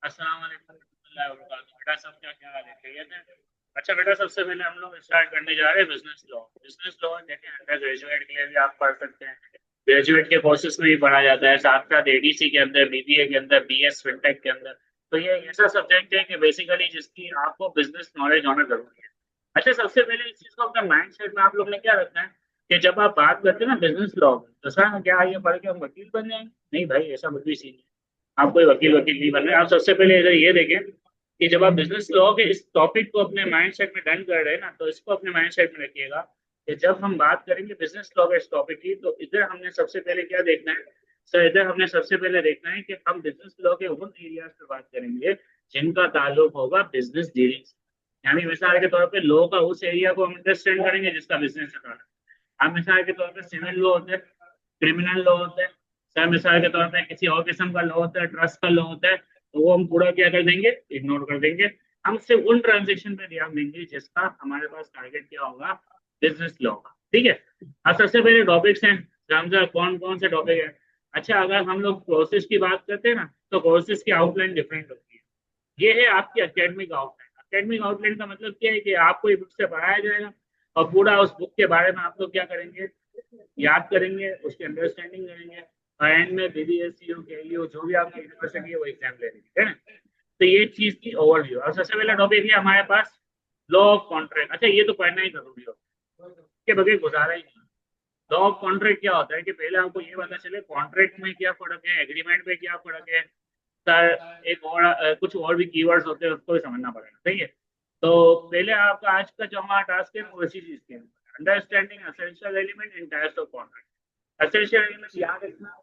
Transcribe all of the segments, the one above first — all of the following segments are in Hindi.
अस्सलाम वालेकुम रहमतुल्लाहि व बरकातुहू। बेटा सब क्या हाल है, खैरियत है? अच्छा बेटा, सबसे पहले हम लोग स्टार्ट करने जा रहे हैं बिजनेस लॉ। बिजनेस लॉ देखें, अंडर ग्रेजुएट के लिए भी आप पढ़ सकते हैं, ग्रेजुएट के कोर्सेज में भी पढ़ा जाता है, साथ साथ एडीसी के अंदर, बीबीए के अंदर, बीएस फिनटेक के अंदर। तो ये ऐसा सब्जेक्ट है कि बेसिकली जिसकी आपको बिजनेस नॉलेज होना जरूरी है। अच्छा, सबसे पहले इस चीज को अपना माइंड सेट में आप लोग ने क्या रखना है कि जब आप बात करते हैं ना बिजनेस लॉ, तो सर क्या ये पढ़ के हम वकील बन जाएंगे? नहीं भाई, ऐसा कुछ भी सीन नहीं। आप कोई वकील वकील नहीं बन रहे। आप सबसे पहले अगर ये देखें कि जब आप बिजनेस लॉ के इस टॉपिक को अपने माइंड सेट में डन कर रहे हैं ना, तो इसको अपने माइंड सेट में रखिएगा कि जब हम बात करेंगे बिजनेस लॉ के इस टॉपिक की, तो इधर हमने सबसे पहले क्या देखना है? सर इधर हमने सबसे पहले देखना है कि हम बिजनेस लॉ के उन एरियाज पे बात करेंगे जिनका ताल्लुक होगा बिजनेस डीलिंग से। यानी मिसाल के तौर पे लॉ का उस एरिया को हम अंडरस्टैंड करेंगे जिसका बिजनेस से ताल्लुक है। अब मिसाल के तौर पे सिविल लॉ होता है, क्रिमिनल लॉ होता है, सर मिसाल के तौर पे किसी और किस्म का लॉ होता है, ट्रस्ट का लॉ होता है, तो वो हम पूरा क्या कर देंगे, इग्नोर कर देंगे। हम सिर्फ उन ट्रांजेक्शन पे ध्यान देंगे जिसका हमारे पास टारगेट क्या होगा, बिजनेस लॉ का। ठीक है। अब सबसे पहले टॉपिक्स हैं, समझा कौन कौन से टॉपिक है। अच्छा, अगर हम लोग कोर्सेज की बात करते हैं ना, तो कोर्सेज की आउटलाइन डिफरेंट होती है। ये है आपकी एकेडमिक आउटलाइन। एकेडमिक आउटलाइन का मतलब क्या है कि आपको ये बुक से पढ़ाया जाएगा और पूरा उस बुक के बारे में आप लोग क्या करेंगे, याद करेंगे, उसकी अंडरस्टैंडिंग करेंगे, और एंड में बीबीएससीओ केलीओ जो भी आपकी यूनिवर्सिटी है वो एग्जाम लेंगे, है ना। तो ये चीज की ओवरव्यू। और सबसे पहला टॉपिक है हमारे पास लॉ ऑफ कॉन्ट्रैक्ट। अच्छा, ये तो पढ़ना ही जरूरी हो, के बगैर गुजारा ही नहीं। लॉ ऑफ कॉन्ट्रैक्ट क्या होता है कि पहले आपको ये पता चले कॉन्ट्रैक्ट में क्या फर्क है, एग्रीमेंट में क्या फर्क है। सर एक और कुछ और भी कीवर्ड्स होते हैं, उसको भी समझना पड़ेगा, सही है। तो पहले आपका आज का जो हमारा टास्क है वो इसी चीज के understanding essential element in types of contract. Essential element याद रखना,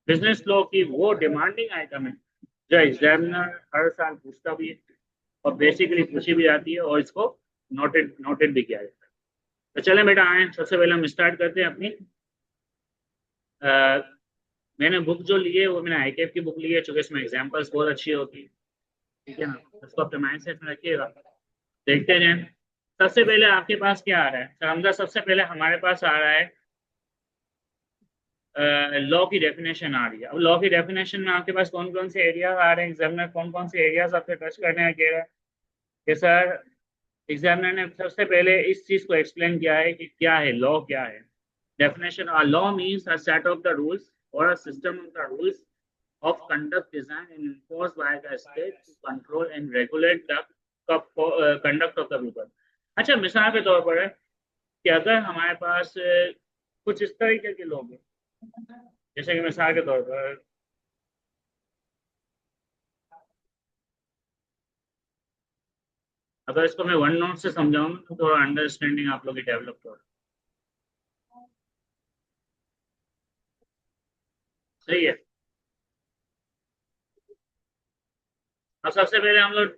बिजनेस लॉ की वो डिमांडिंग आइटम है जो एग्जामिनर हर साल पूछता भी है और बेसिकली पूछी भी जाती है, और इसको नोटेड नोटेड भी किया जाता है। तो चले बेटा आए, सबसे पहले हम स्टार्ट करते हैं अपनी अ, मैंने बुक जो ली है वो मैंने आईकेएफ की बुक ली है, चूंकि इसमें एग्जांपल्स बहुत अच्छी होती है। ठीक है ना, इसको अपने माइंड सेट में रखिएगा, देखते जाएं। सबसे पहले आपके पास क्या आ रहा है सर हमजा? सबसे पहले हमारे पास आ रहा है लॉ की डेफिनेशन आ रही है। अब लॉ की डेफिनेशन में आपके पास कौन कौन से एरिया आ रहे हैं, एग्जामिनर कौन कौन से एरियाज आपसे टच करने हैं कह रहा है कि सर, एग्जामिनर ने सबसे पहले इस चीज को एक्सप्लेन किया है कि क्या है लॉ, क्या है definition. Law means a set of the rules और a system of the rules of conduct designed and enforced by the state to control and regulate the conduct of the people। अच्छा, मिसाल के तौर पर है कि अगर हमारे पास कुछ इस तरीके के लोग हैं, जैसे कि मिसाल के तौर पर अगर इसको मैं वन नोट से समझाऊं तो थोड़ा अंडरस्टैंडिंग आप लोग की डेवलप करो, सही है। अब सबसे पहले हम लोग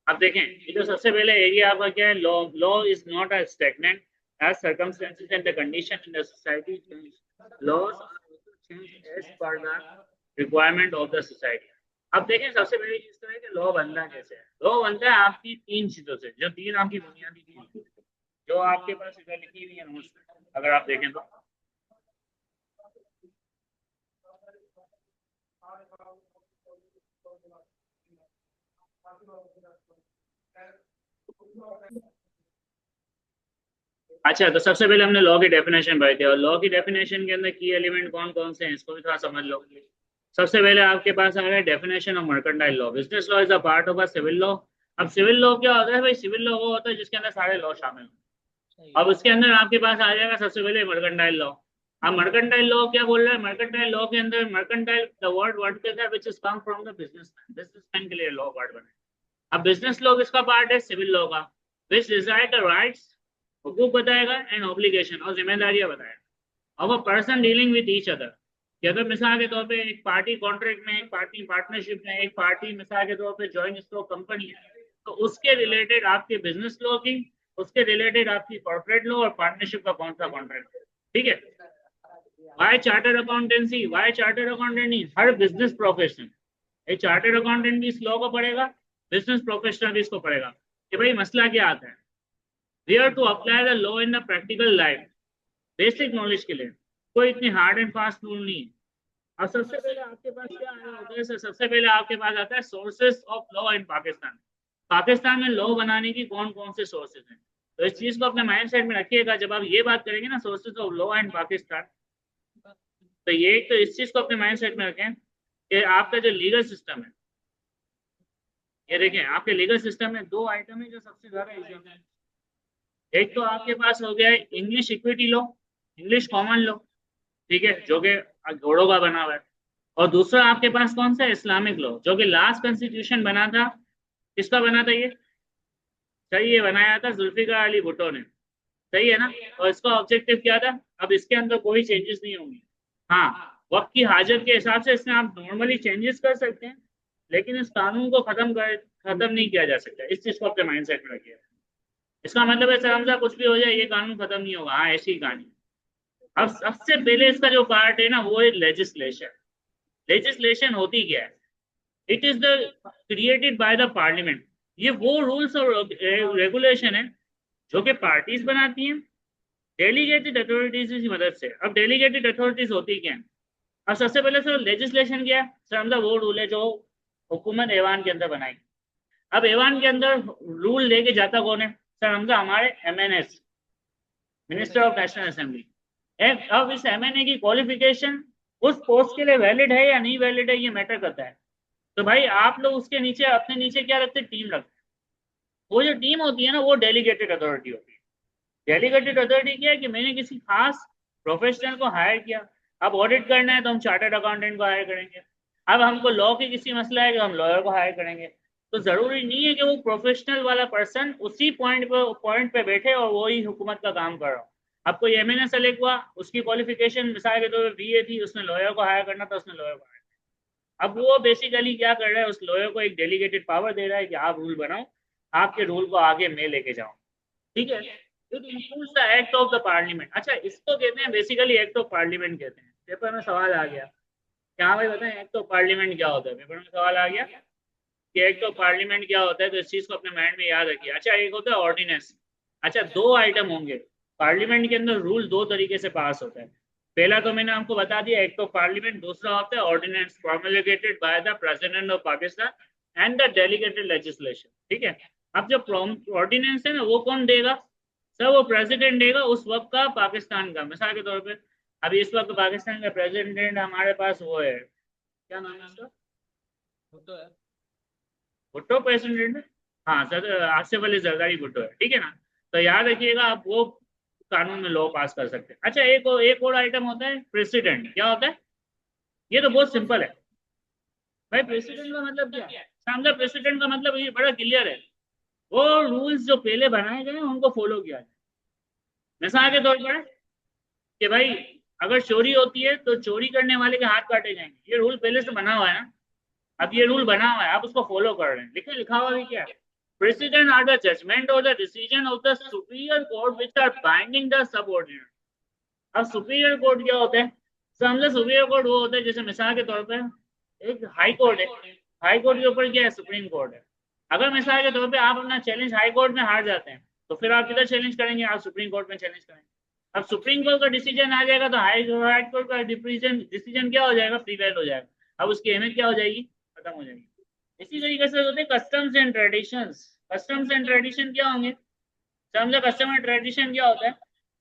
अब देखें, ये तो सबसे पहले एरिया आपका क्या है, law. Law is not a stagnant as circumstances and the condition in the society change. Laws are also changed as per the requirement of the society। अब देखें, सबसे पहली चीज तो है कि लॉ बनता कैसे है। लॉ बनता है आपकी तीन चीजों से, जो तीन आपकी बुनियादी चीजें जो आपके पास इधर लिखी हुई है नोट्स में, अगर आप देखें तो। अच्छा, तो सबसे पहले हमने लॉ की डेफिनेशन पढ़ी थी, और लॉ की डेफिनेशन के अंदर की एलिमेंट कौन कौन से हैं इसको भी थोड़ा समझ लो। सबसे पहले आपके पास आ रहा है definition of mercantile law. Business law is a part of a civil law. अब सिविल लॉ क्या होता है भाई? सिविल लॉ वो होता है जिसके अंदर सारे लॉ शामिल हो। अब उसके अंदर आपके पास आ जाएगा सबसे पहले मर्केंटाइल लॉ। अब मर्केंटाइल लॉ क्या बोल रहा है? मर्केंटाइल लॉ के अंदर मर्केंटाइल द वर्ड वर्ड के अंदर which is come from the businessman, businessman के लिए लॉ वर्ड बने। अब बिजनेस लॉ किसका पार्ट है? सिविल लॉ का। विच डिसाइड द राइट्स, हुकूक बताएगा, एंड ऑब्लिगेशन, और जिम्मेदारियां बताएगा of a person dealing with each other. कि अगर मिसाल के तौर पे एक पार्टी कॉन्ट्रैक्ट में, एक पार्टी पार्टनरशिप में, एक पार्टी मिसाल के तौर पे जॉइंट स्टॉक कंपनी है, तो उसके रिलेटेड आपकी बिजनेस लॉ की, उसके रिलेटेड आपकी कॉर्पोरेट लॉ और पार्टनरशिप का कौन सा कॉन्ट्रैक्ट है। ठीक है। Why charter accountancy, why charter accountant नहीं, हर बिजनेस प्रोफेशन, एक चार्टर अकाउंटेंट भी इस लॉ को पढ़ेगा, बिजनेस प्रोफेशनल भी इसको पढ़ेगा कि भाई मसला क्या आता है। We are to apply the law in the practical life, basic knowledge के लिए, कोई इतनी हार्ड एंड फास्ट रूल नहीं है। अब सबसे पहले आपके पास क्या आया होता है सर, सबसे पहले आपके पास आता है sources of law in Pakistan. Pakistan में लॉ बनाने की कौन कौन से सोर्सेज हैं, तो इस चीज को अपने माइंड सेट में रखिएगा जब आप ये बात करेंगे ना sources of law in Pakistan. तो ये तो इस चीज को अपने माइंड सेट में रखें कि आपका जो लीगल सिस्टम है, ये देखें आपके लीगल सिस्टम में दो आइटम है जो सबसे ज्यादा एग्जाम है। एक तो आपके पास हो गया है English equity law, English common law, ठीक है, जो कि घोड़ों का बना हुआ है। और दूसरा आपके पास कौन सा इस्लामिक लॉ, जो कि लास्ट कॉन्स्टिट्यूशन बना था, किसका बना था ये, सही, ये बनाया था जुल्फिकार अली भुट्टो ने, सही है ना। और इसका ऑब्जेक्टिव क्या था, अब इसके अंदर कोई चेंजेस नहीं होंगे। हाँ, वक्त की हाजत के हिसाब से इसमें आप नॉर्मली चेंजेस कर सकते हैं, लेकिन इस कानून को खत्म नहीं किया जा सकता। इस चीज को अपने माइंड सेट में रखिए। इसका मतलब है सर हमजा कुछ भी हो जाए ये कानून खत्म नहीं होगा, हाँ ऐसी ही कहानी। अब सबसे पहले इसका जो पार्ट है ना वो है लेजिस्लेशन। लेजिस्लेशन होती क्या है, it is the created by the parliament. ये वो रूल्स और रेगुलेशन है जो कि पार्टीज बनाती हैं डेलीगेटेड अथॉरिटीज की मदद से। अब डेलीगेटेड अथॉरिटीज होती क्या है, अब सबसे पहले सर लेजिस्लेशन क्या है सर, हमजा वो रूल है जो हुकूमत ऐवान के अंदर बनाई। अब ऐवान के अंदर रूल लेके जाता कौन है सर, हमजा हमारे MNS, minister of national assembly. अब इस MNA की क्वालिफिकेशन उस पोस्ट के लिए वैलिड है या नहीं वैलिड है, ये मैटर करता है। तो भाई आप लोग उसके नीचे अपने नीचे क्या रखते हैं, टीम रखते हैं। वो जो टीम होती है ना वो डेलीगेटेड अथॉरिटी होती है। डेलीगेटेड अथॉरिटी क्या है कि मैंने किसी खास प्रोफेशनल को हायर किया। अब ऑडिट करना है तो हम चार्टर्ड अकाउंटेंट को हायर करेंगे। अब हमको लॉ की किसी मसला है तो हम लॉयर को हायर करेंगे। तो जरूरी नहीं है कि वो प्रोफेशनल वाला पर्सन उसी पॉइंट पे बैठे और वही हुकूमत का काम कर रहा हो। अब कोई MNA सेलेक्ट हुआ, उसकी क्वालिफिकेशन मिसाल के तौर पर BA थी, उसने लॉयर को हायर करना था, उसने लॉयर को हायर। अब वो बेसिकली क्या कर रहा है, उस लॉयर को एक डेलीगेटेड पावर दे रहा है कि आप रूल बनाओ, आपके रूल को आगे मैं लेके जाऊं, ठीक है। It includes the act of the parliament. अच्छा, इसको कहते हैं बेसिकली एक्ट ऑफ पार्लियामेंट कहते हैं। पेपर में सवाल आ गया कि हाँ भाई बताएं एक्ट ऑफ पार्लियामेंट क्या होता है, पेपर में सवाल आ गया कि एक्ट ऑफ पार्लियामेंट क्या होता है, तो इस चीज को अपने माइंड में याद रखिए। अच्छा, एक होता है ऑर्डिनेंस। अच्छा, दो आइटम होंगे पार्लियामेंट के अंदर, रूल दो तरीके से पास होता है। पहला तो मैंने आपको बता दिया एक्ट ऑफ पार्लियामेंट, दूसरा होता है ordinance promulgated by the president of Pakistan and the delegated legislation, ठीक है। अब जो ऑर्डिनेंस है ना वो कौन देगा सर, वो प्रेसिडेंट देगा उस वक्त का पाकिस्तान का। मिसाल के तौर पे अभी इस वक्त पाकिस्तान का प्रेसिडेंट हमारे पास वो है, क्या नाम है उसका, भुट्टो है। भुट्टो प्रेसिडेंट है। हाँ सर, आसिफ अली जरदारी भुट्टो है, ठीक है ना। तो याद रखिएगा आप वो कानून में लॉ पास कर सकते हैं। अच्छा, एक और आइटम होता है प्रेसिडेंट, क्या होता है, ये तो बहुत सिंपल है भाई। प्रेसिडेंट का मतलब क्या है, सामने प्रेसिडेंट का मतलब ये बड़ा क्लियर है, वो रूल्स जो पहले बनाए गए हैं उनको फॉलो किया जाए। मिसाल के तौर पर कि भाई अगर चोरी होती है तो चोरी करने वाले के हाथ काटे जाएंगे, ये रूल पहले से बना हुआ है ना। अब ये रूल बना हुआ है, आप उसको फॉलो कर रहे हैं, लिखे लिखा हुआ भी क्या है, प्रेसिडेंट आर द जजमेंट और the decision of the superior court which are binding the subordinate. अब सुपीरियर कोर्ट क्या होता है, समझे, सुपीरियर कोर्ट वो होता है जैसे मिसाल के तौर पर एक हाई कोर्ट है, हाई कोर्ट के ऊपर क्या है, सुप्रीम कोर्ट है। अगर मिसाल के तौर पे आप अपना चैलेंज हाई कोर्ट में हार जाते हैं तो फिर आप किधर चैलेंज करेंगे, आप सुप्रीम कोर्ट में चैलेंज करेंगे। अब सुप्रीम कोर्ट का डिसीजन आ जाएगा तो हाई कोर्ट का डिसीजन डिसीजन क्या हो जाएगा, प्रीवेल हो जाएगा। अब उसकी अहमियत क्या हो जाएगी, खत्म हो जाएगी। इसी तरीके से होते हैं customs and traditions. Customs and tradition क्या होंगे, समझे, कस्टम एंड ट्रेडिशन क्या होता है,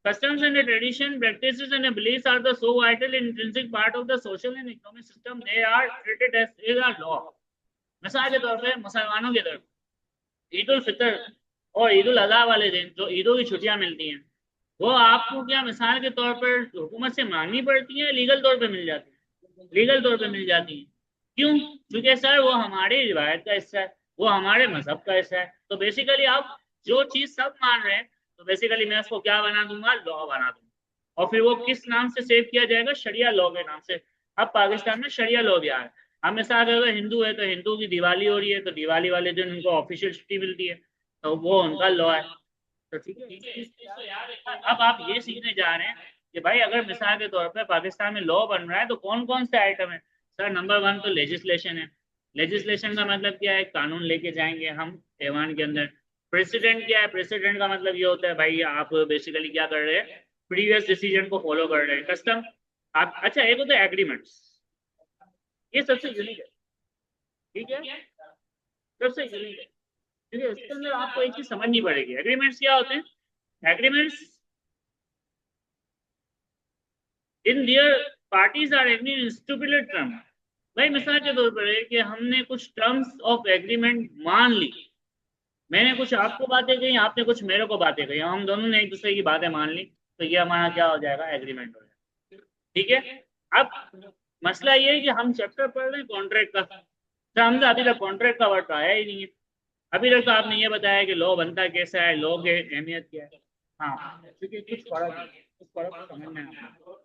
customs and the tradition, practices and the beliefs are the so vital and intrinsic part of the social and economic system. They are treated as a law. मिसाल के तौर पे मुसलमानों के तरफ ईद उल फितर और ईद उल अजहा वाले दिन जो ईदों की छुट्टियां मिलती हैं, वो आपको क्या मिसाल के तौर पर हुकूमत से मांगनी पड़ती है, लीगल तौर पे मिल जाती है, लीगल तौर पे मिल जाती है। क्यों, क्योंकि सर वो हमारी रिवायत का हिस्सा है, वो हमारे मजहब का हिस्सा है। तो बेसिकली आप जो चीज सब मान रहे हैं, तो बेसिकली मैं उसको क्या बना दूंगा, लॉ बना दूंगा। और फिर वो किस नाम से सेव किया जाएगा, शरिया लॉ के नाम से। अब पाकिस्तान में शरिया लॉ भी आ रहा है। हम ऐसा अगर हिंदू है तो हिंदू की दिवाली हो रही है तो दिवाली वाले दिन उनको ऑफिशियल छुट्टी मिलती है, तो वो उनका लॉ है। तो ठीक है, इस चीज को याद रखिए। अब आप ये सीखने जा रहे हैं कि भाई अगर मिसाल के तौर पर पाकिस्तान में लॉ बन रहा है तो कौन कौन से आइटम है। सर नंबर वन तो लेजिस्लेशन है। लेजिस्लेशन का मतलब क्या है, कानून लेके जाएंगे हम ऐवान के अंदर। प्रेसिडेंट क्या है? प्रेसिडेंट का मतलब ये होता है भाई आप बेसिकली क्या कर रहे हैं, प्रीवियस डिसीजन को फॉलो कर रहे हैं, कस्टम। आप अच्छा, एक होता है एग्रीमेंट्स, ये सबसे यूनिक है, ठीक है, सबसे यूनिक है, क्योंकि इसके अंदर आपको एक चीज समझनी पड़ेगी, एग्रीमेंट्स क्या होते हैं। Agreements in their parties are agree in stupid term. भाई मिसाल के तौर पर है कि हमने कुछ टर्म्स ऑफ एग्रीमेंट मान ली, मैंने कुछ आपको बातें कही, आपने कुछ मेरे को बातें कही, हम दोनों ने एक दूसरे की बातें मान ली, तो ये हमारा क्या हो जाएगा, एग्रीमेंट हो जाएगा, ठीक है। अब मसला ये है कि हम चैप्टर पढ़ रहे हैं कॉन्ट्रैक्ट का, तो हमसे अभी तक कॉन्ट्रैक्ट का वर्ड तो आया ही नहीं है। अभी तक तो आपने ये बताया कि लॉ बनता कैसा है, लॉ की अहमियत क्या है। हाँ, क्योंकि कुछ फर्क है, उस फर्क को समझना है आपको।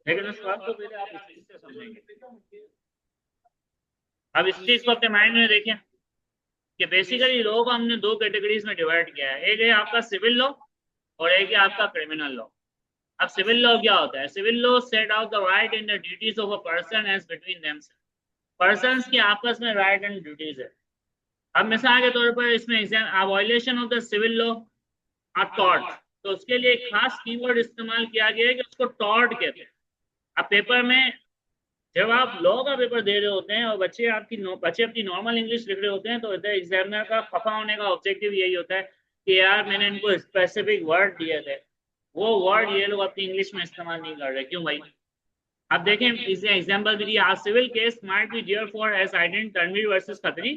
लेकिन उस फर्क को पहले आप इस चीज से समझेंगे। अब इस चीज को अपने माइंड में देखें कि बेसिकली लॉ को हमने दो कैटेगरीज में डिवाइड किया है, एक है आपका सिविल लॉ और एक है आपका क्रिमिनल लॉ। अब सिविल लॉ क्या होता है? Civil law set out the right and the duties of a person as between themselves. Persons की आपस में राइट एंड ड्यूटीज है। अब मिसाल के तौर पर इसमें violation of the civil law or tort, तो उसके लिए एक खास कीवर्ड इस्तेमाल किया गया है कि उसको टॉर्ट कहते हैं। अब पेपर में जब आप लॉ का पेपर दे रहे होते हैं और बच्चे अपनी नॉर्मल इंग्लिश लिख रहे होते हैं, तो एग्जामिनर का खफा होने का ऑब्जेक्टिव यही होता है कि यार मैंने इनको स्पेसिफिक वर्ड दिए थे, वो वर्ड ये लोग अपनी इंग्लिश में इस्तेमाल नहीं कर रहे, क्यों भाई? अब देखें, इसे एग्जांपल भी दिया, civil case might be therefore as ident Tanveer versus Khatri,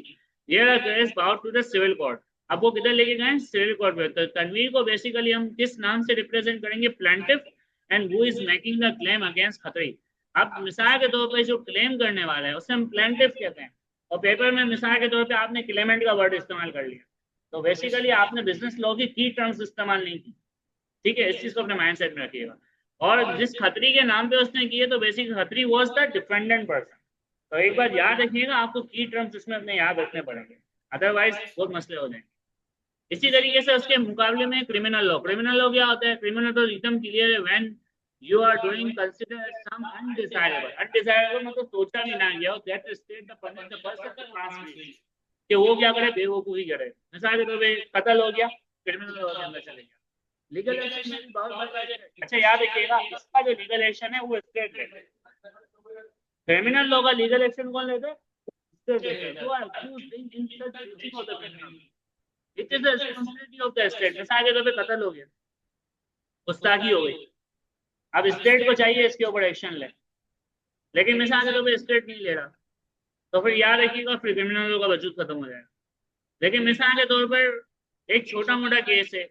here a case bout to the civil court. अब वो किधर लेके गए? सिविल कोर्ट में। तो तनवीर को बेसिकली हम किस नाम से रिप्रेजेंट करेंगे? Plaintiff, and who is making the claim against Khatri. अब मिसाल के तौर पर जो क्लेम करने वाला है उसे हम प्लेंटिफ कहते हैं, और पेपर में मिसाल के तौर पर आपने क्लेमेंट का वर्ड इस्तेमाल कर लिया, तो बेसिकली आपने बिजनेस लॉ की टर्म्स इस्तेमाल नहीं की, ठीक है। इस चीज को अपने माइंड सेट में रखिएगा। और जिस खतरी के नाम पे उसने किए, तो basic Khatri was the defendant person. तो एक बार याद रखिएगा, आपको की टर्म्स इसमें अपने याद रखने पड़ेंगे, अदरवाइज बहुत मसले हो जाएंगे। इसी तरीके से उसके मुकाबले में क्रिमिनल लॉ, क्रिमिनल लॉ क्या होता है? क्रिमिनल तो एकदम क्लियर है, when you are doing consider some undesirable, undesirable मतलब सोचा भी ना गया हो, that state the punish the person transgression, कि वो क्या करे, बेवकूफी करे। मिसाल के तौर पे कत्ल हो गया, क्रिमिनल लॉ के अंदर चले गया। लीगल एक्शन में भी बहुत बड़ा है। अच्छा याद रखिएगा, इसका जो लीगल एक्शन है वो स्टेट लेते हैं। क्रिमिनल लॉ का लीगल एक्शन कौन लेते हैं? स्टेट लेते हैं। जो accused in such breaching of the criminal, it is the responsibility of the state। मिसाल के तौर पे कत्ल हो गया, गुस्ताखी हो गई, अब स्टेट को चाहिए इसके ऊपर एक्शन ले, लेकिन मिसाल के तौर पे स्टेट नहीं ले रहा, तो फिर याद रखिएगा फिर क्रिमिनल लॉ का वजूद खत्म हो जाएगा। लेकिन मिसाल के तौर पर एक छोटा मोटा केस है,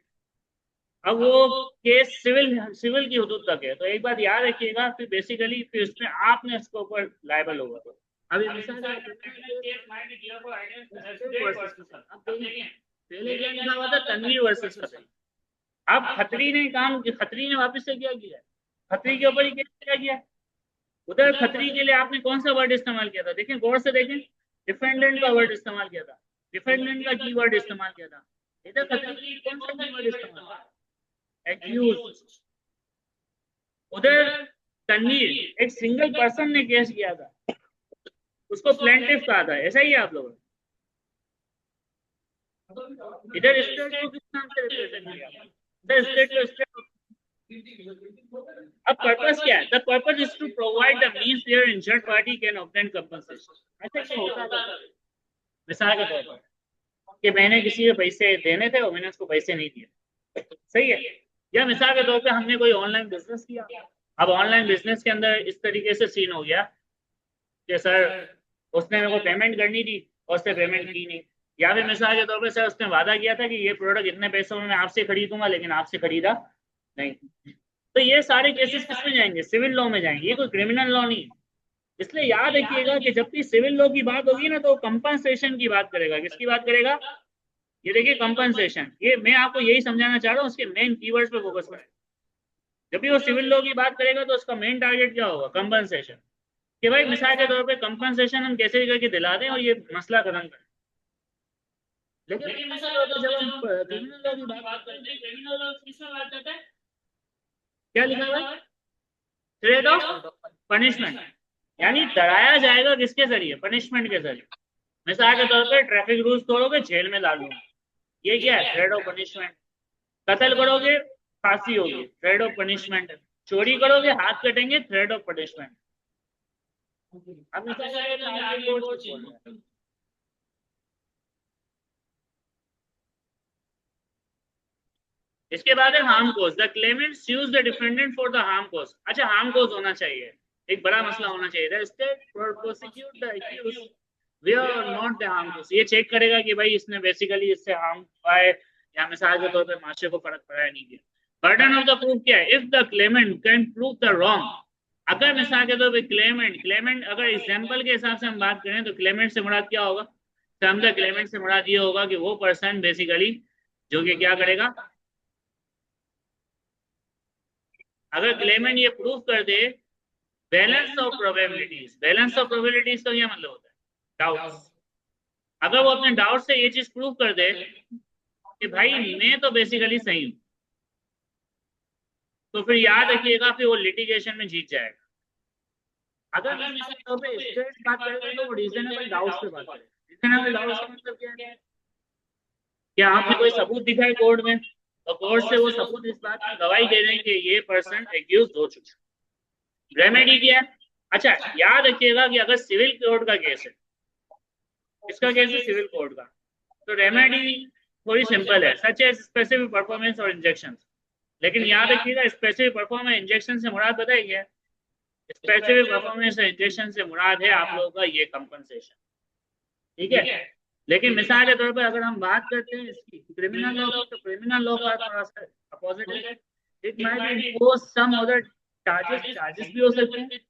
अब वो केस सिविल सिविल की हदूद तक है, तो एक बात याद रखिएगा, फिर बेसिकली फिर उसमें आपने इसके ऊपर लायबल होगा। तो अभी मिसाल पहले क्या लिखा हुआ था? तनवीर वर्सेस खत्री। अब खत्री ने वापस से क्या किया? खत्री के ऊपर ही केस क्या किया? उधर खत्री के लिए आपने कौन सा वर्ड इस्तेमाल किया था? देखें, गौर से देखें, डिफेंडेंट का वर्ड इस्तेमाल किया था, डिफेंडेंट का कीवर्ड इस्तेमाल किया था। इधर खत्री के लिए कौन सा कीवर्ड इस्तेमाल? एक्यूज। उधर तनवीर एक सिंगल पर्सन ने केस किया था, उसको प्लेंटिफ कहा था, ऐसा ही है आप लोगों ने। इधर स्टेट को किस नाम से रिप्रेजेंट किया? इधर स्टेट को स्टेट। अब पर्पस क्या है? The purpose is to provide the means where injured party can obtain compensation. ऐसा क्यों होता था? मिसाल के तौर पर कि मैंने किसी को पैसे देने थे और मैंने उसको पैसे नहीं दिए, सही है। या मिसाल के तौर पे हमने कोई ऑनलाइन बिजनेस किया, अब ऑनलाइन बिजनेस के अंदर इस तरीके से सीन हो गया कि सर उसने मेरे को पेमेंट करनी थी और उसने पेमेंट की नहीं, या फिर मिसाल के तौर पे सर उसने वादा किया था कि ये प्रोडक्ट इतने पैसों में मैं आपसे खरीदूंगा, लेकिन आपसे खरीदा नहीं। तो ये सारे केसेस किस में जाएंगे? सिविल लॉ में जाएंगे, ये कोई क्रिमिनल लॉ नहीं है। इसलिए याद रखिएगा कि जब भी सिविल लॉ की बात होगी ना, तो कंपनसेशन की बात करेगा। किसकी बात करेगा? ये देखिए कंपनसेशन, ये मैं आपको यही समझाना चाह रहा हूँ, उसके मेन कीवर्ड्स पे फोकस करें। जब भी वो सिविल लॉ की बात करेगा तो उसका मेन टारगेट क्या होगा? कंपनसेशन, कि भाई मिसाल के तौर पे कंपनसेशन हम कैसे भी करके दिला दें और ये मसला खत्म करें। लेकिन ये मसला होता है जब हम क्रिमिनल लॉ की बात करते हैं, क्रिमिनल लॉ किसमें बात करता है? क्या लिखा हुआ है? थ्रेट ऑफ पनिशमेंट, यानी डराया जाएगा किसके जरिए? पनिशमेंट के जरिए। मिसाल के तौर पे ट्रैफिक रूल्स तोड़ोगे जेल में डालूंगा, ये क्या है, थ्रेड ऑफ पनिशमेंट। कत्ल करोगे फांसी होगी, थ्रेड ऑफ पनिशमेंट। चोरी करोगे हाथ कटेंगे, थ्रेड ऑफ पनिशमेंट। अब मिसाल के तौर पे आगे कोर्ट कुछ बोल रहा है। इसके बाद है harm cause. The claimant sues the defendant for the harm cause. अच्छा, हार्म कोज होना चाहिए, एक बड़ा मसला होना चाहिए। The state prosecute the accuse we are not the harm cause. ये चेक करेगा कि भाई इसने बेसिकली इससे हार्म हुआ है या मिसाल के तौर पे माशरे को फर्क पड़ा है नहीं किया। बर्डन ऑफ द प्रूफ क्या है? If the Clement can prove the wrong. अगर मिसाल के तौर पे क्लेमेंट क्लेमेंट अगर एग्जाम्पल के हिसाब से हम बात करें तो क्लेमेंट से मुराद क्या होगा? समझा, क्लेमेंट से मुराद ये होगा कि वो पर्सन बेसिकली जो कि क्या करेगा, अगर क्लेमेंट ये प्रूव कर दे balance of probabilities. Balance of probabilities का क्या मतलब होता है? डाउट्स। अगर वो अपने डाउट से ये चीज प्रूव कर दे कि भाई मैं तो बेसिकली सही हूं, तो फिर याद रखिएगा फिर वो लिटिगेशन में जीत जाएगा। अगर मिसाल के तौर पे स्ट्रेट बात करेंगे तो वो रीजनेबल डाउट्स पे बात करें। रीजनेबल डाउट्स का मतलब क्या है? क्या आपने कोई सबूत दिखाया कोर्ट में, और कोर्ट से वो सबूत इस बात की गवाही दे रहे हैं कि ये पर्सन एक्यूज हो चुका है। रेमेडी क्या है? अच्छा, याद रखिएगा कि अगर सिविल कोर्ट का केस है, इसका केस है सिविल कोर्ट का, तो रेमेडी थोड़ी सिंपल है, सच है स्पेसिफिक परफॉर्मेंस और इंजेक्शन। लेकिन याद रखिएगा स्पेसिफिक परफॉर्मेंस इंजेक्शन से मुराद पता है क्या है? स्पेसिफिक परफॉर्मेंस और इंजेक्शन से मुराद है आप लोगों का ये कंपनसेशन। ठीक है। लेकिन मिसाल के तौर पर अगर हम बात करते हैं इसकी क्रिमिनल लॉ की, तो क्रिमिनल लॉ का थोड़ा सा अपोजिट है। It might be impose some other charges. Charges भी हो सकते हैं।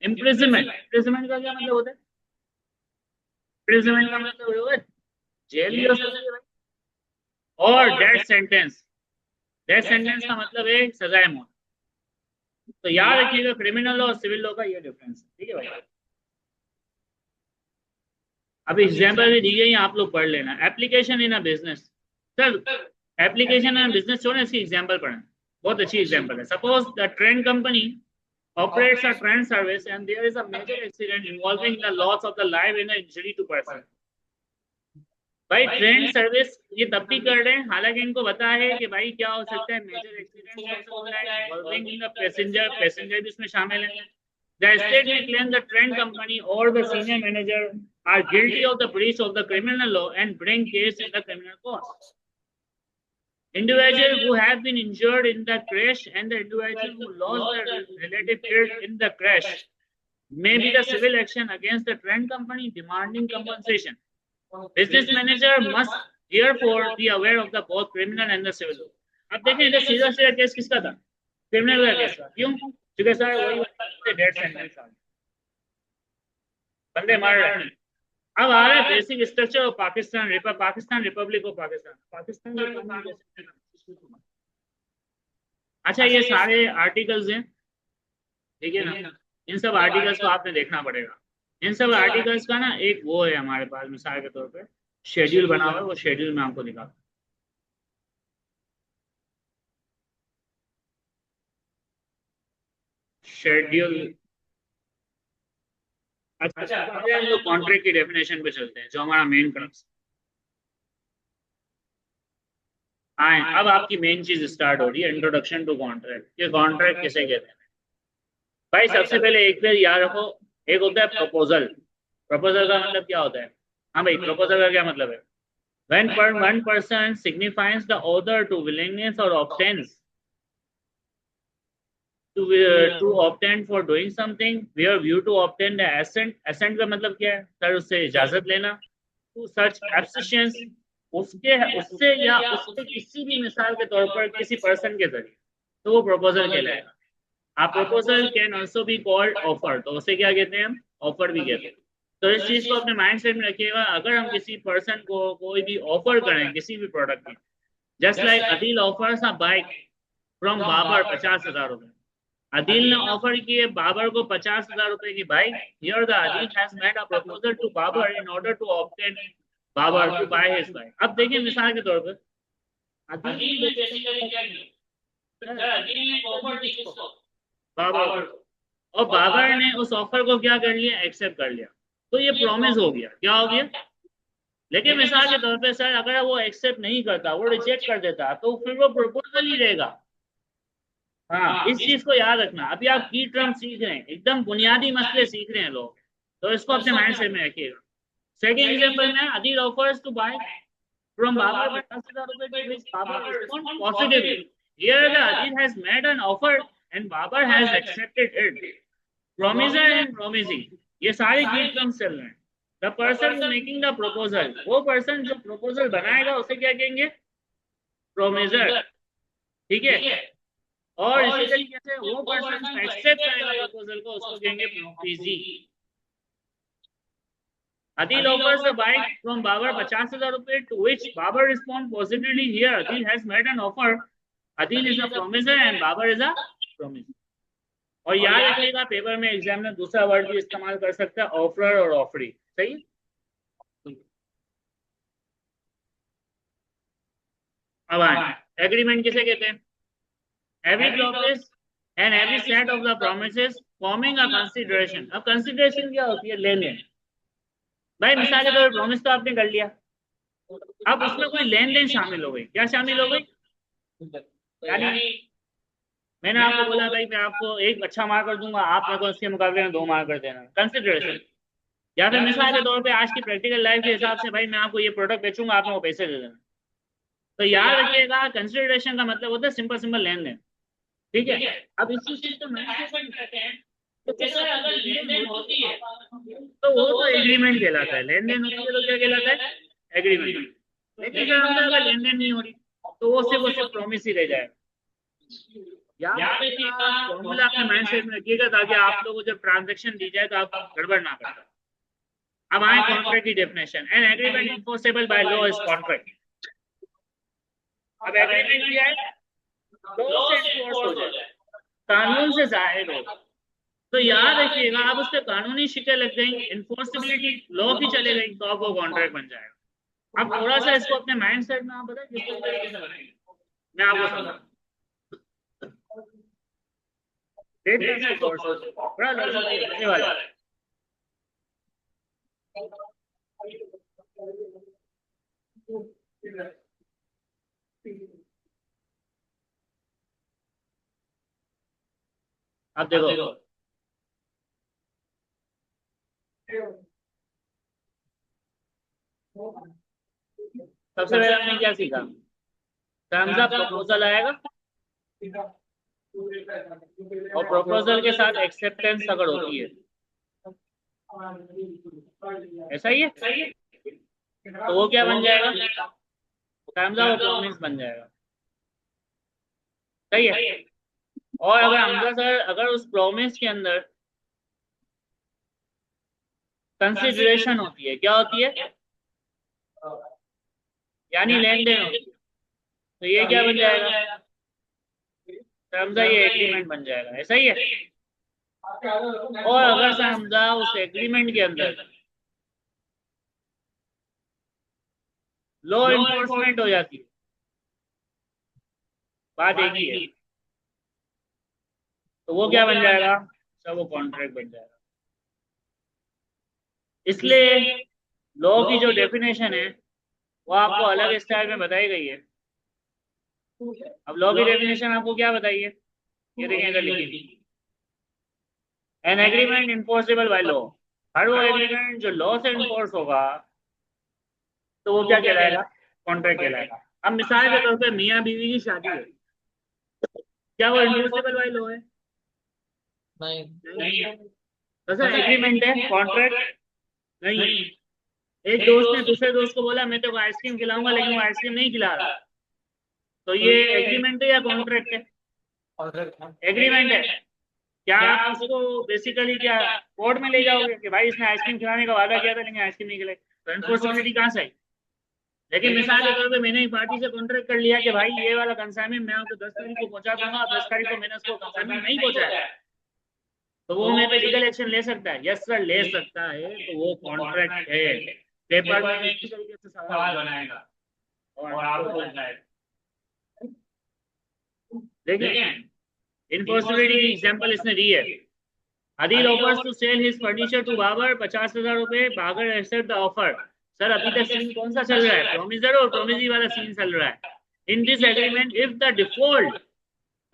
इम्प्रिजनमेंट, इम्प्रिजनमेंट का क्या मतलब होता है? इम्प्रिजनमेंट का मतलब होगा जेल भी हो सकती है भाई। और डेथ सेंटेंस। डेथ सेंटेंस का मतलब है सजाए मौत। तो याद रखिएगा क्रिमिनल लॉ और सिविल लॉ का ये डिफरेंस है। ठीक है भाई। अभी एग्जाम्पल भी दी गई, आप लोग पढ़ लेना। Application in a business. Sir, application in business छोड़े, इसकी एग्जाम्पल पढ़ें। बहुत अच्छी एग्जाम्पल है। Suppose the train company operates a train service and there is a major accident involving the loss of the life and the injury to person। भाई ट्रेन सर्विस ये तब भी कर रहे हैं हालांकि इनको पता है कि भाई क्या हो सकता है, मेजर एक्सीडेंट हो सकता है इन्वॉल्विंग द पैसेंजर, पैसेंजर भी इसमें शामिल है। The state may claim the train company और the senior manager are guilty of the breach of the criminal law and bring case in the criminal court. Individual who have been injured in the crash and the individual who lost their relative killed in the crash may be the civil action against the train company demanding compensation। Business manager must therefore be aware of the both criminal and the civil law। अब देखें इधर सीधा सीधा केस किसका था? क्रिमिनल का केस था। क्यों? क्योंकि सर वही डेथ सेंटेंस आ गया, बंदे मार रहे हैं। अब आ रहा है basic structure of Pakistan, Pakistan Republic of Pakistan. Pakistan अच्छा, ये सारे आर्टिकल्स हैं, ठीक है ना? इन सब आर्टिकल्स को आपने देखना पड़ेगा। इन सब आर्टिकल्स का ना एक वो है हमारे पास मिसाल के तौर पे शेड्यूल बना हुआ है, वो शेड्यूल में आपको दिखा। शेड्यूल। अच्छा, हम लोग कॉन्ट्रैक्ट की डेफिनेशन पे चलते हैं जो हमारा मेन क्रक्स। हाँ, अब आपकी मेन चीज स्टार्ट हो रही है, इंट्रोडक्शन टू कॉन्ट्रैक्ट। ये कॉन्ट्रैक्ट किसे कहते हैं भाई? सबसे पहले एक बार याद रखो, एक होता है प्रपोजल। प्रपोजल का मतलब क्या होता है? हाँ भाई, प्रपोजल का क्या मतलब है? When one person signifies the other to willingness or obtains to obtain for doing something where view to obtain the assent। assent का मतलब क्या है सर? उससे इजाजत लेना। to such abstentions, उसके उससे या उससे किसी भी मिसाल के तौर पर किसी पर्सन के जरिए, तो वो प्रपोजल कहलाएगा। आप proposal can also be called offer, तो उसे क्या कहते हैं हम? ऑफर भी कहते हैं। तो इस चीज को अपने माइंड सेट में रखिएगा। अगर हम किसी पर्सन को कोई भी ऑफर करें किसी भी प्रोडक्ट की, just like Adeel offers a bike from Babar 50,000 रुपए। अदील ने ऑफर किए बाबर को 50,000 रुपए की bike. Here the Adeel has made a proposal to Babar in order to obtain Babar to buy his bike. अब देखिए मिसाल के तौर पर अदील ने बेसिकली क्या किया? अदील ने ऑफर दी किसको? बाबर। और बाबर ने उस ऑफर को क्या कर लिया? एक्सेप्ट कर लिया। तो ये प्रॉमिस हो गया। क्या हो गया? लेकिन मिसाल के तौर पे सर अगर वो एक्सेप्ट नहीं करता, वो रिजेक्ट कर देता, तो फिर वो प्रपोजल ही रहेगा। हाँ, इस चीज को याद रखना। अभी आप की टर्म सीख रहे हैं, एकदम बुनियादी मसले सीख रहे हैं लोग, तो इसको अपने माइंड सेट में रखिएगा। सेकेंड एग्जाम्पल में Adeel offers to buy from Babar 50,000 रुपए, to which Babar respond positively. Here the Adeel has made an offer and Babar has accepted it. Promisor and promisee, ये सारे की टर्म्स चल रहे हैं। The person making the proposal, वो पर्सन जो प्रपोजल बनाएगा उसे क्या कहेंगे? प्रोमिसर। ठीक है। और इसी तरीके से वो पर्सन जो एक्सेप्ट करेगा प्रपोजल को उसको कहेंगे promisee. Adil offers a bike from Babar 50,000 rupees, to which Babar responds positively. Here Adil has made an offer. Adil is a promiser and Babar is a promiser. और याद रखिएगा पेपर में एग्जाम में दूसरा वर्ड भी इस्तेमाल कर सकता है, ऑफर और ऑफरी। सही। अब आए एग्रीमेंट किसे कहते हैं? Every promise and every set of the promises forming a consideration. अब कंसीडरेशन क्या होती है? लेन देन। भाई मिसाल के तौर पर प्रॉमिस तो आपने कर लिया, अब उसमें कोई लेन देन शामिल हो गई। क्या शामिल हो गई? यानी मैंने आपको बोला भाई मैं आपको एक अच्छा मार्क कर दूंगा, आप मेरे को उसके मुकाबले में 2 मार्क कर देना, कंसिडरेशन। या फिर मिसाल के तौर पे आज की प्रैक्टिकल लाइफ के हिसाब से भाई मैं आपको ये प्रोडक्ट बेचूंगा, आप मेरे को पैसे दे देना। तो याद रखिएगा कंसिडरेशन का मतलब होता है सिंपल सिंपल लेन देन। ठीक है। अब इसी चीज को तो जैसे अगर लेन देन होती है तो वो तो एग्रीमेंट कहलाता है। लेन देन होती है तो क्या कहलाता है? एग्रीमेंट। लेकिन अगर लेन देन नहीं हो रही तो वो सिर्फ प्रॉमिस ही रह जाएगा। याद रखिएगा, फॉर्मूला अपने माइंड सेट में रखिएगा ताकि आप लोगों को जब ट्रांजैक्शन दी जाए तो आप गड़बड़ ना करें। अब आए कॉन्ट्रैक्ट की definition. N agreement enforceable by law is contract. अब एग्रीमेंट क्या है? लॉ से इन्फोर्स हो जाए, कानून से जाहिर हो। तो याद रखिएगा अब उस पर कानूनी शिकल लग गई, इन्फोर्सिबिलिटी लॉ की चले गई, तो अब वो कॉन्ट्रैक्ट बन जाएगा। अब थोड़ा सा इसको अपने माइंड सेट में आप बताएं किस तरीके से बनाएंगे, मैं आपको समझा बड़ा लॉजिक वाला। अब देखो सबसे पहले हमने क्या सीखा? टर्म्स ऑफ प्रपोजल आएगा और प्रपोजल के साथ एक्सेप्टेंस अगर होती है, ऐसा ही है, तो वो क्या बन जाएगा? टर्म्स ऑफ प्रॉमिस बन जाएगा। सही है। और अगर हमजा सर अगर उस प्रॉमिस के अंदर कंसिडरेशन होती है, क्या होती है? यानी लेन देन होती है, तो ये क्या बन जाएगा? हमजा ये एग्रीमेंट बन जाएगा। ऐसा ही है। और अगर सर हमजा उस एग्रीमेंट के अंदर लॉ इन्फोर्समेंट हो जाती है, बात एक ही है, तो वो क्या बन जाएगा? सब वो कॉन्ट्रैक्ट बन जाएगा। इसलिए लॉ की जो डेफिनेशन है वो आपको अलग स्टाइल में बताई गई है। अब लॉ की डेफिनेशन आपको क्या बताइए? ये देखें अगर लिखी, an agreement enforceable by law. हर वो एग्रीमेंट जो लॉ से इन्फोर्स होगा तो वो क्या कहलाएगा? कॉन्ट्रैक्ट कहलाएगा। अब मिसाल के तौर पे मियाँ बीवी की शादी है, क्या वो इन्फोर्सेबल बाय लॉ है? नहीं है। तो सर एग्रीमेंट है, कॉन्ट्रैक्ट नहीं है। एक दोस्त ने दूसरे दोस्त को बोला मैं तो आइसक्रीम खिलाऊंगा, लेकिन वो आइसक्रीम नहीं खिला रहा, तो ये एग्रीमेंट है या कॉन्ट्रैक्ट है? एग्रीमेंट है। क्या आप उसको बेसिकली क्या कोर्ट में ले जाओगे कि भाई इसने आइसक्रीम खिलाने का वादा किया था लेकिन आइसक्रीम नहीं खिलाई, तो इन्फोर्सिबिलिटी कहाँ से आई? लेकिन मिसाल के तौर पे मैंने एक पार्टी से कॉन्ट्रैक्ट कर लिया कि भाई ये वाला कंसाइनमेंट मैं आपको 10 तारीख को पहुंचा दूंगा, 10 तारीख को मैंने उसको कंसाइनमेंट नहीं पहुंचाया, तो वो मेरे पे लीगल एक्शन ले सकता है? यस सर ले सकता है। तो वो कॉन्ट्रैक्ट है। पेपर में इसी तरीके से सवाल बनाएगा और आपको बताएगा। देखिए इन्फोर्सिबिलिटी की एग्जांपल इसने दी है। Adil offers to sell his furniture to Babar 50,000 रुपए, Babar accept the offer. Sir अभी तक सीन कौन सा चल रहा है, प्रोमिसर और प्रोमिसरी वाला सीन चल रहा है। In this agreement if the default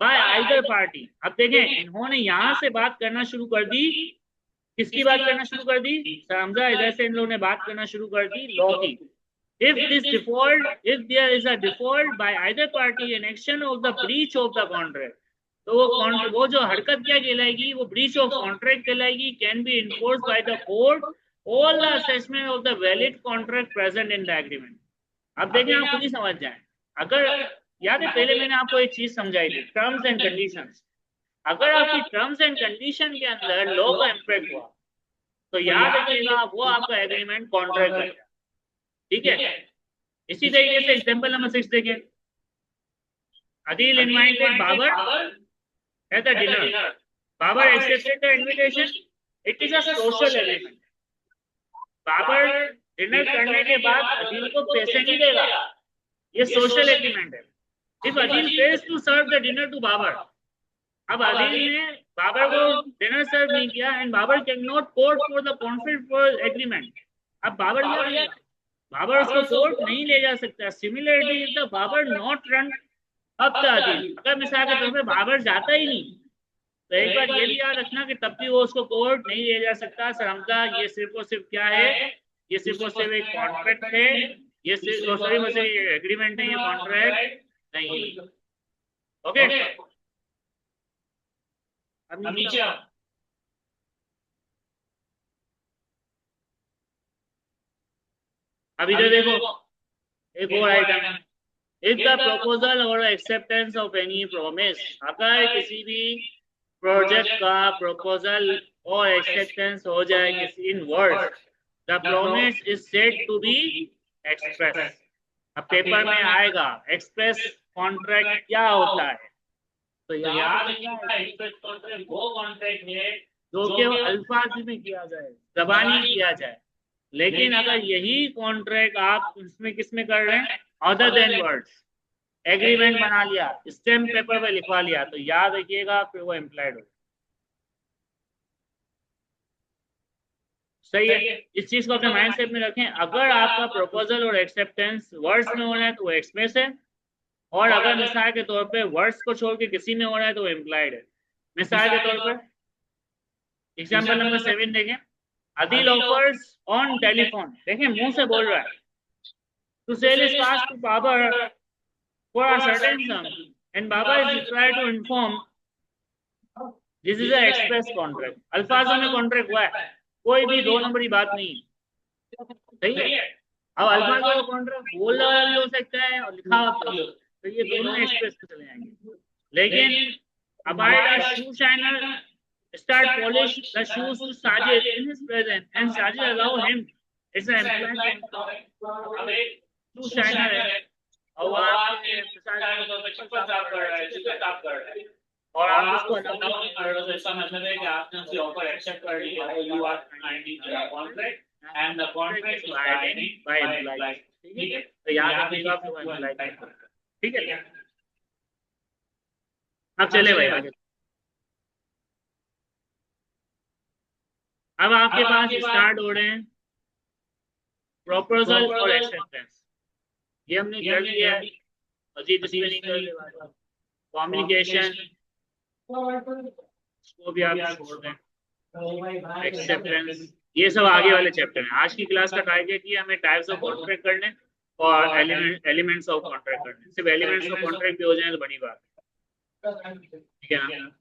by either party, अब देखें इन्होंने यहां से बात करना शुरू कर दी, किसकी बात करना शुरू कर दी, समझा, इधर से इन लोगों ने बात करना शुरू कर दी लॉ की। If this default, if there is a default by either party in action of the breach of the contract, तो वो जो हरकत क्या कहलाएगी, वो ब्रीच ऑफ कॉन्ट्रैक्ट कहलाएगी। Can be enforce by the court all the assessment of the valid contract present in the agreement. अब देखें आप खुद ही समझ जाएं, अगर याद है पहले मैंने आपको एक चीज समझाई थी, टर्म्स एंड कंडीशंस। अगर आपकी टर्म्स एंड कंडीशन के अंदर लॉ का इम्पैक्ट हुआ तो याद रखिएगा वो आपका एग्रीमेंट कॉन्ट्रैक्ट है, ठीक है। इसी तरीके से एग्जांपल नंबर 6 देखें, Adil invited Babar at the dinner. Babar accepted the invitation. It is a social agreement. Babar dinner करने के बाद अदील को पैसे नहीं देगा, ये सोशल एग्रीमेंट है। If Adeel fails to serve the dinner to Babar, अब अदील ने बाबर को डिनर सर्व नहीं किया and Babar cannot court for the conflict for agreement. अब बाबर क्या करेगा, बाबर उसको कोर्ट नहीं ले जा सकता। Similarly if the Babar not run अब द अदील, अगर मिसाल के तौर पे बाबर जाता ही नहीं तो एक बार ये भी याद रखना कि तब भी वो उसको कोर्ट नहीं ले जा सकता। समझा, ये सिर्फ और सिर्फ क्या है, ये सिर्फ और सिर्फ एक कॉन्ट्रैक्ट है, ये सिर्फ सॉरी मुझे एग्रीमेंट नहीं, ये कॉन्ट्रैक्ट नहीं। ओके अब नीचे आओ। अब इधर देखो एक और आइटम, इफ द प्रपोजल और एक्सेप्टेंस ऑफ एनी प्रोमिस, अगर किसी भी प्रोजेक्ट का प्रपोजल और एक्सेप्टेंस हो जाए किसी in words, the promise is said to be express. अब पेपर में आएगा एक्सप्रेस कॉन्ट्रैक्ट क्या होता है, तो याद रखिएगा एक्सप्रेस कॉन्ट्रैक्ट वो कॉन्ट्रैक्ट है जो केवल अल्फाज में किया जाए, जबानी किया जाए। लेकिन अगर यही कॉन्ट्रैक्ट आप इसमें किसमें कर रहे हैं, अदर देन वर्ड्स, एग्रीमेंट बना लिया, स्टैम्प पेपर पे लिखवा लिया, तो याद रखिएगा फिर वो एम्प्लॉयड हो। सही है, इस चीज को अपने माइंडसेट में रखें। अगर आपका प्रपोजल और एक्सेप्टेंस वर्ड्स में हो रहा है तो वो एक्सप्रेस है, और अगर मिसाल के तौर पे वर्ड्स को छोड़ के किसी में हो रहा है तो वो एम्प्लॉयड है। मिसाल के तौर पर एग्जाम्पल नंबर 7 देखें, अदील ऑफर्स ऑन टेलीफोन, देखें मुंह से बोल रहा है, to sell is cost to Babar for a certain sum and Baba is required to inform, this is an express contract। अल्फाजों में कॉन्ट्रैक्ट हुआ है, कोई भी दो नंबरी बात नहीं, सही है। अब अल्फाजों का कॉन्ट्रैक्ट बोला भी हो सकता है और लिखा हुआ भी हो, तो ये दोनों एक्सप्रेस पे चले जाएंगे। लेकिन abide a shoe shiner start polish the shoes to Sajid in his presence and Sajid allow him, it's an implied contract। shoe shiner है और वो आपके चप्पल साफ कर रहा है, जूते साफ कर रहा है, और आप उसको अलाउ नहीं कर रहे हो, तो इसका मतलब है कि आपने उसकी ऑफर एक्सेप्ट कर ली है, you are signing the contract and the contract is binding by employ. ठीक है, तो याद रखिएगा आप एम्प्लॉय, ठीक है। अब चले भाई आगे, अब आपके पास स्टार्ट हो रहे हैं प्रपोजल और एक्सेप्टेंस, ये हमने कर लिया है, मजीद इसमें नहीं कर रहे। कम्युनिकेशन इसको भी आप छोड़ दें, एक्सेप्टेंस ये सब आगे वाले चैप्टर हैं। आज की क्लास का टारगेट ये हमें टाइप्स ऑफ कॉन्ट्रैक्ट करने और एलिमेंट्स ऑफ कॉन्ट्रैक्ट करने, सिर्फ एलिमेंट्स ऑफ कॉन्ट्रैक्ट भी हो जाए तो बड़ी बात है, ठीक है ना।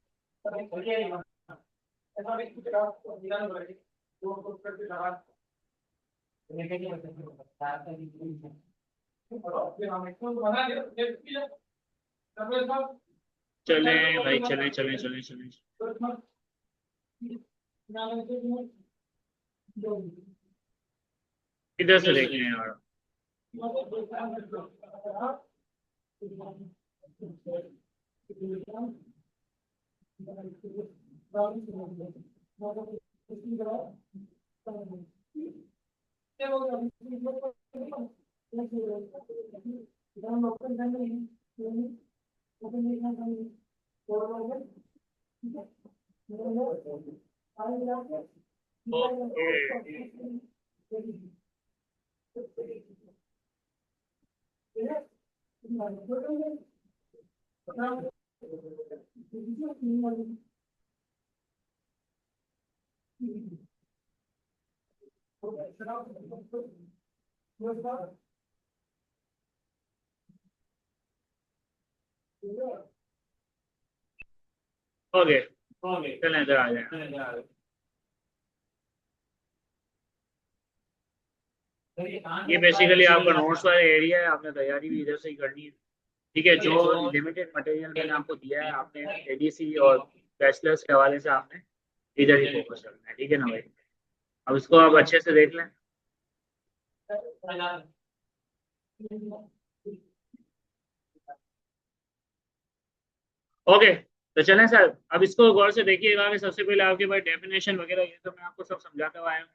चले भाई, चले चले चले चले, इधर से देखें यार। ओके ओके, चलें इधर आ जाए। ये बेसिकली आपका नोट्स वाला एरिया है, आपने तैयारी भी इधर से ही करनी है। ठीक है, जो लिमिटेड मटेरियल मैंने आपको दिया है, आपने एडीसी और बैचलर्स के हवाले से आपने इधर ही फोकस करना है। ठीक है ना भाई, अब इसको आप अच्छे से देख लें। ओके, तो चलें सर, अब इसको गौर से देखिएगा कि सबसे पहले आपके पास डेफिनेशन वगैरह ये तो मैं आपको सब समझाता हुआ आया हूँ।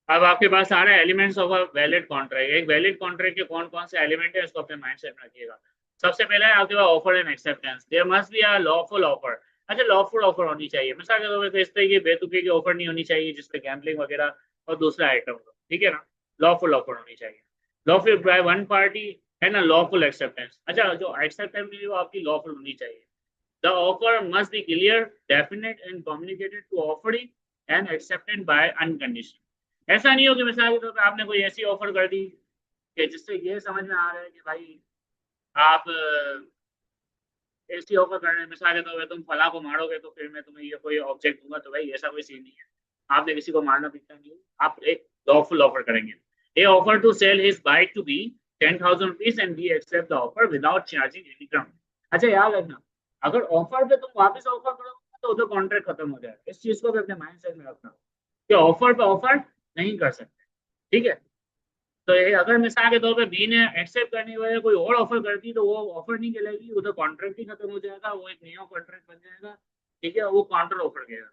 अब आपके पास सारे elements of a valid contract, एक वैलिड कॉन्ट्रैक्ट के कौन कौन से एलिमेंट है इसको अपने माइंड सेट में रखिएगा। सबसे पहले है आपके पास offer and acceptance, there must be a lawful offer. अच्छा, लॉफुल ऑफर होनी चाहिए, मिसाल के तौर पर इस तरह की बेतुके की ऑफर नहीं होनी चाहिए जिसपे गैम्बलिंग वगैरह और दूसरा आइटम हो। ठीक है ना, लॉफुल ऑफर होनी चाहिए, लॉफुल बाय वन पार्टी है ना, लॉफुल एक्सेप्टेंस। अच्छा, जो एक्सेप्टेंस है वो आपकी लॉफुल होनी चाहिए। The offer must be clear, definite and communicated to offeree and accepted by unconditional। ऐसा नहीं हो कि मिसाल के तौर पे आपने कोई ऐसी ऑफर कर दी कि जिससे ये समझ में आ रहा है कि भाई आप ऐसी ऑफर कर रहे हैं, मिसाल के तौर पे तुम फला को मारोगे तो फिर मैं तुम्हें ये कोई ऑब्जेक्ट दूंगा, तो भाई ऐसा कोई सीन नहीं है। आपने किसी को मारना पीटना नहीं है, आप एक लॉफुल ऑफर करेंगे। A offer to sell his bike to B 10,000 rupees and B accept the offer without charging any क्रम। अच्छा, याद रखना, अगर ऑफर पे तुम वापस ऑफर करोगे तो उधर कॉन्ट्रैक्ट खत्म हो जाएगा। इस चीज को भी अपने माइंड सेट में रखना कि ऑफर पे ऑफर नहीं कर सकते। ठीक है, तो ये अगर मिसाल के तौर पे बी ने एक्सेप्ट करने की वजह कोई और ऑफर करती तो वो ऑफर नहीं कहलाएगी, उधर कॉन्ट्रैक्ट ही खत्म हो जाएगा, वो एक नया कॉन्ट्रैक्ट बन जाएगा। ठीक है, वो काउंटर ऑफर कहेगा।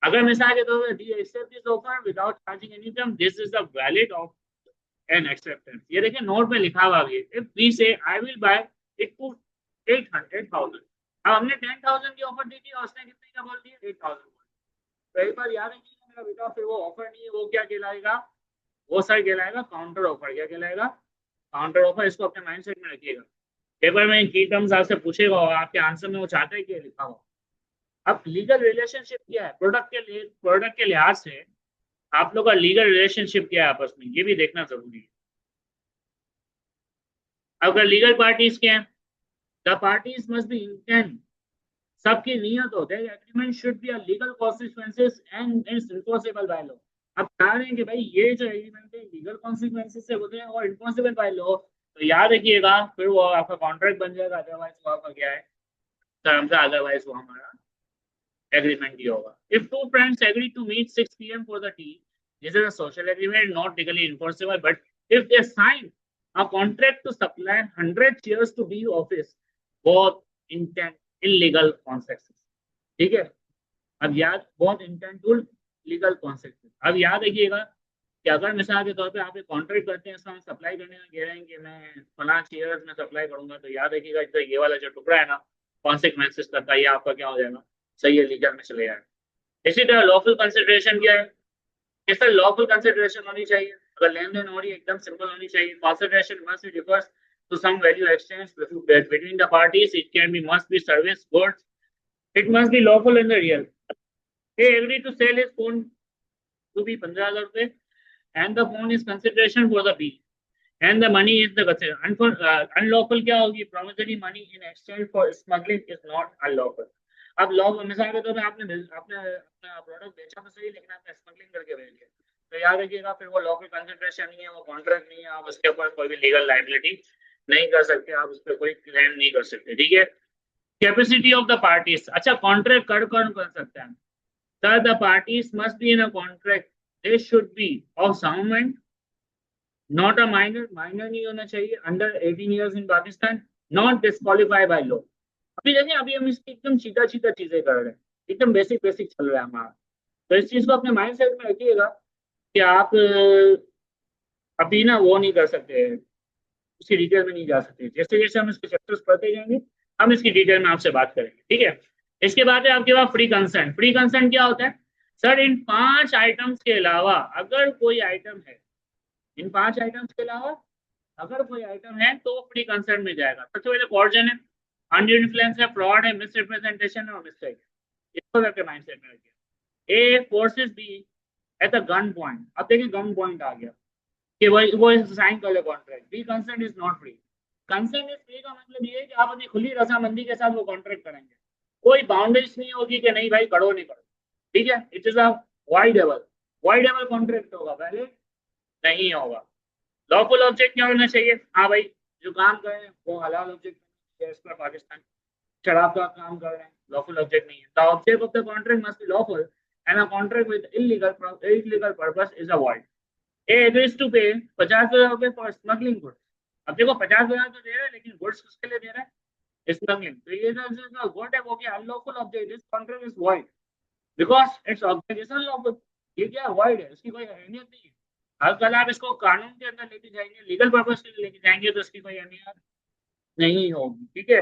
अगर मिसाल के तौर पे the accept this offer without charging any term, this is the valid of an acceptance. ये देखिए नोट में लिखा हुआ भी है, if B say I will buy it to 800,000। अब हमने 10,000 की ऑफर दी थी और उसने कितने का बोल दिया, 8,000। तो एक बार याद रखिए मेरा बेटा, फिर वो ऑफर नहीं है, वो क्या कहलाएगा, वो सर कहलाएगा काउंटर ऑफर। क्या कहलाएगा, काउंटर ऑफर। इसको अपने माइंड सेट में रखिएगा। पेपर में की टर्म्स आपसे पूछेगा और आपके आंसर में वो चाहता है कि लिखा हो। अब लीगल रिलेशनशिप क्या है, प्रोडक्ट के लिहाज से आप लोग का लीगल रिलेशनशिप क्या है आपस में, ये भी देखना जरूरी है। अगर लीगल पार्टीज क्या है, the parties must be intent, सबकी नियत हो, that agreement should be a legal consequences and is enforceable by law. अब कह रहे हैं कि भाई ये जो एग्रीमेंट है लीगल कॉन्सिक्वेंसेस से गुजरे और इनफोर्सेबल बाय लॉ, तो याद रखिएगा फिर वो आपका कॉन्ट्रैक्ट बन जाएगा, अदरवाइज वो आपका क्या है, टर्म्स है, अदरवाइज वो हमारा एग्रीमेंट ही होगा। If two friends agree to meet 6 PM for the tea, this is a social agreement not legally enforceable, but if they sign a contract to supply 100 chairs to be office, both intent illegal concept. ठीक है, अब याद, बहुत इंटेंट टू लीगल कॉन्सेप्ट। अब याद रखिएगा कि अगर मिसाल के तौर पे आप एक कॉन्ट्रैक्ट करते हैं, इसमें सप्लाई करने में कह रहे हैं कि मैं फला चेयर्स में सप्लाई करूंगा, तो याद रखिएगा तो ये वाला जो टुकड़ा है ना कॉन्सिक्वेंसेस का, ये आपका क्या हो जाएगा, सही है, लीगल में चले जाएगा। इसी तरह लॉफुल कंसिडरेशन क्या है, इस तरह लॉफुल कंसिडरेशन होनी चाहिए। अगर लेन देन हो रही है एकदम सिंपल होनी चाहिए। Consideration must be refers to some value exchange between the parties, it can be must be service goods, it must be lawful in the real। he agreed to sell his phone to be 15,000 रुपए and the phone is consideration for the bill and the money is the unlawful क्या होगी, promissory money in exchange for smuggling is not unlawful। अब लॉ मिसाल के तौर पे आपने आपने अपना प्रोडक्ट बेचा तो सही, लेकिन आपने स्मगलिंग करके बेच दिया, तो याद रखिएगा फिर वो लॉफुल कंसिडरेशन नहीं है, वो कॉन्ट्रैक्ट नहीं है, आप उसके ऊपर कोई भी लीगल लाइबिलिटी नहीं कर सकते, आप उस पर कोई क्लेम नहीं कर सकते। ठीक है, कैपेसिटी ऑफ द पार्टीज। अच्छा, कॉन्ट्रैक्ट कर कौन कर सकता है, sir the parties must be in a contract, they should be of sound, not a minor, minor नहीं होना चाहिए, under 18 years in Pakistan, not disqualified by law. अभी देखिए, अभी हम इसकी एकदम सीधा सीधा चीजें कर रहे हैं, एकदम बेसिक बेसिक चल रहा है हमारा। तो इस चीज को अपने माइंड सेट में रखिएगा कि आप अभी ना वो नहीं कर सकते, उसकी डिटेल में नहीं जा सकते। जैसे जैसे हम इसके चैप्टर्स पढ़ते जाएंगे हम इसकी डिटेल में आपसे बात करेंगे। ठीक है, इसके बाद है आपके पास फ्री कंसेंट। फ्री कंसेंट क्या होता है, सर इन 5 आइटम्स के अलावा अगर कोई आइटम है इन 5 आइटम्स के अलावा अगर कोई आइटम है तो फ्री कंसर्न में जाएगा। सबसे पहले कॉर्जन है, अनड्यू इन्फ्लुएंस है, फ्रॉड है, मिस रिप्रेजेंटेशन है और मिस्टेक है। इसको करके माइंडसेट में रखिए। A forces B at the gun point. अब देखिए गन पॉइंट आ गया कि वो साइन कर ले contract. Be concern is not free. Concern is free का मतलब ये है कि आप अपनी खुली रजामंदी के साथ वो कॉन्ट्रैक्ट करेंगे, कोई बाउंड्रीज नहीं होगी कि नहीं भाई करो नहीं करो। ठीक है, it is a voidable, voidable contract होगा, वैलिड नहीं होगा। लॉफुल ऑब्जेक्ट क्या होना चाहिए? हाँ भाई, जो काम कर रहे हैं वो हलाल ऑब्जेक्ट है, इस पर पाकिस्तान शराब का काम कर रहे हैं, लॉफुल ऑब्जेक्ट नहीं है। The object of the contract must be lawful and a contract with illegal purpose is avoid. A agrees to pay 50,000 रुपए फॉर स्मगलिंग गुड्स। अब देखो 50,000 तो दे रहा है लेकिन गुड्स किसके लिए दे रहा है? स्मगलिंग। तो ये जो गुड है वो क्या? Unlawful object, this contract is void because its object is unlawful. ये क्या वॉइड है, इसकी कोई अहमियत नहीं है। अब कल आप इसको कानून के अंदर लेके जाएंगे, लीगल पर्पज के लिए लेके जाएंगे तो इसकी कोई अहमियत नहीं होगी। ठीक है,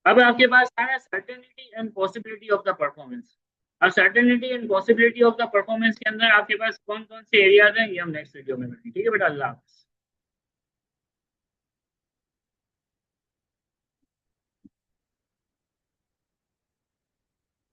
अब आपके पास है certainty and possibility of the performance. अब certainty and possibility of the performance के अंदर आपके पास कौन कौन से एरियाज हैं ये हम नेक्स्ट वीडियो में करेंगे। ठीक है बेटा, अल्लाह हाफ़िज़।